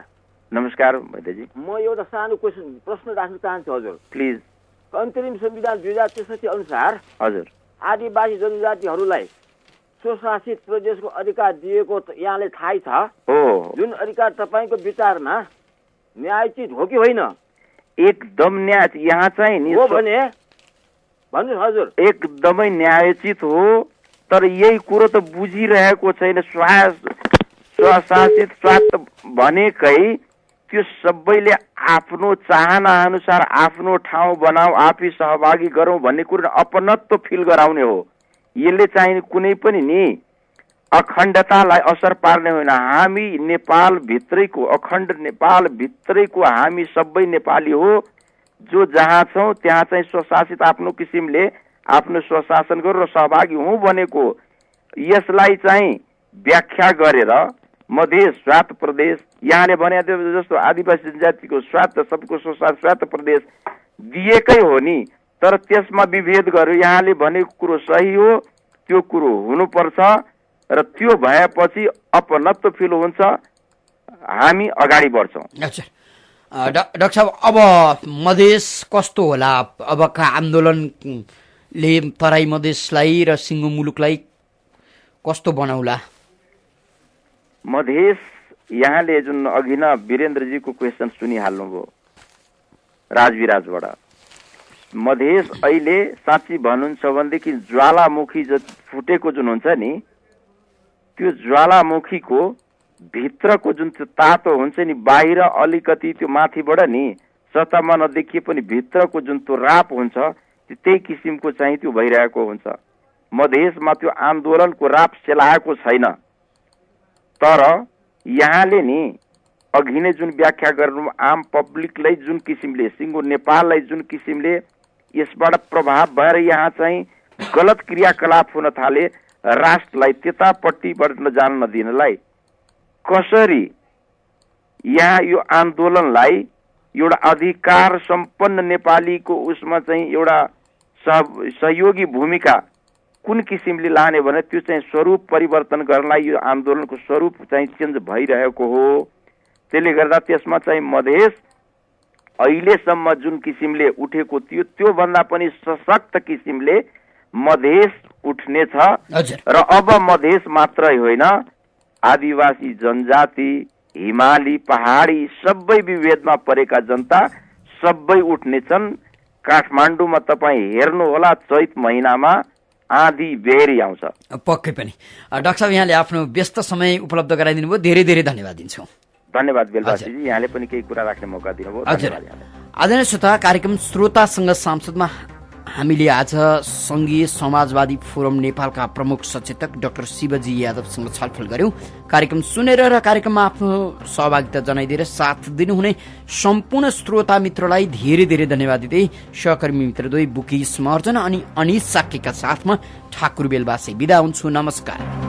S2: नमस्कार बैदाजी।
S9: म एउटा सानो प्रश्न राख्न चाहन्छु। हजुर
S2: प्लिज।
S9: अन्तरिम संविधान 2063 अनुसार
S2: हजुर
S9: आदिवासी जनजातिहरूलाई स्वशासित प्रदेशको अधिकार दिएको यहाँले थाहै छ
S2: हो।
S9: जुन अधिकार तपाईँको विचारमा न्यायोचित हो कि होइन?
S2: एकदम न्याय यहाँ चाहिँ नि
S9: हो भने भन्नुहोस्। हजुर
S2: एकदमै न्यायोचित हो, तर यही कुरो त बुझिरहेको छैन। स्वशासित स्वास्थ्य भनेकै त्यो सबैले आफ्नो चाहना अनुसार आफ्नो ठाउँ बनाऊ, आफै सहभागी गरौँ भन्ने कुरो अपनत्व फिल गराउने हो। यसले चाहिँ कुनै पनि नि अखण्डतालाई असर पार्ने होइन। हामी नेपाल भित्रैको अखण्ड नेपाल भित्रैको हामी सबै नेपाली हो। जो जहाँ छौँ त्यहाँ चाहिँ स्वशासित आफ्नो किसिमले आफ्नो स्वशासन गरौँ र सहभागी हुँ भनेको यसलाई चाहिँ व्याख्या गरेर मधेस स्वायत्त प्रदेश यहाँले भने जस्तो आदिवासी जनजातिको स्वायत्त सबको स्वायत्त प्रदेश दिएकै हो नि, तर त्यसमा विभेद गर्यो। यहाँले भनेको कुरो सही हो, त्यो कुरो हुनुपर्छ र त्यो भएपछि अपनत्व फिल हुन्छ, हामी अगाडि बढ्छौँ।
S1: अच्छा डाक्टर साहब, अब मधेस कस्तो होला? अबका आन्दोलनले तराई मधेसलाई र सिङ्गो मुलुकलाई कस्तो बनाउला?
S2: मधेस यहाँले जुन अघि न वीरेन्द्रजीको क्वेसन सुनिहाल्नुभयो राजविराजबाट, मधेस अहिले साँच्ची भन्नुहुन्छ भनेदेखि ज्वालामुखी फुटेको जुन हुन्छ नि त्यो ज्वालामुखीको भित्रको जुन त्यो तातो हुन्छ नि, बाहिर अलिकति त्यो माथिबाट नि सतहमा नदेखिए पनि भित्रको जुन त्यो राप हुन्छ त्यही किसिमको चाहिँ त्यो भइरहेको हुन्छ। मधेसमा त्यो आन्दोलनको राप सेलाएको छैन, तर यहाँले नि अघि नै जुन व्याख्या गर्नु आम पब्लिकलाई जुन किसिमले सिङ्गो नेपाललाई जुन किसिमले यसबाट प्रभाव भएर यहाँ चाहिँ गलत क्रियाकलाप हुन थाले, राष्ट्रलाई त्यतापट्टिबाट जान नदिनलाई कसरी यहाँ यो आन्दोलनलाई एउटा अधिकार सम्पन्न नेपालीको उसमा चाहिँ एउटा सहयोगी भूमिका कुन किसिमले लाने भने त्यो चाहिँ स्वरूप परिवर्तन गर्नलाई यो आन्दोलनको स्वरूप चाहिँ चेन्ज भइरहेको हो। त्यसले गर्दा त्यसमा चाहिँ मधेस अहिलेसम्म जुन किसिमले उठेको थियो त्यो भन्दा पनि सशक्त किसिमले मधेस उठ्नेछ र अब मधेस मात्रै होइन आदिवासी जनजाति हिमाली पहाडी सबै विभेदमा परेका जनता सबै उठ्नेछन्। काठमाडौँमा तपाईँ हेर्नुहोला चैत महिनामा आँधी बेहरी आउँछ।
S1: पक्कै पनि। डाक्टर साहब, यहाँले आफ्नो व्यस्त समय उपलब्ध गराइदिनु भयो, धेरै धेरै धन्यवाद दिन्छौँ।
S2: धन्यवाद बेलबासीजी, यहाँले पनि केही कुरा राख्ने मौका दिनुभयो।
S1: आदरणीय श्रोता, कार्यक्रम श्रोतासँग सांसदमा हामीले आज सङ्घीय समाजवादी फोरम नेपालका प्रमुख सचेतक डाक्टर शिवजी यादवसँग छलफल गर्यौं। कार्यक्रम सुनेर र कार्यक्रममा आफ्नो सहभागिता जनाइदिएर साथ दिनुहुने सम्पूर्ण श्रोता मित्रलाई धेरै धेरै धन्यवाद दिँदै सहकर्मी मित्रद्वय बुकी समर्जन अनि अनिश साक्यका साथमा ठाकुर बेलबासी बिदा हुन्छु। नमस्कार।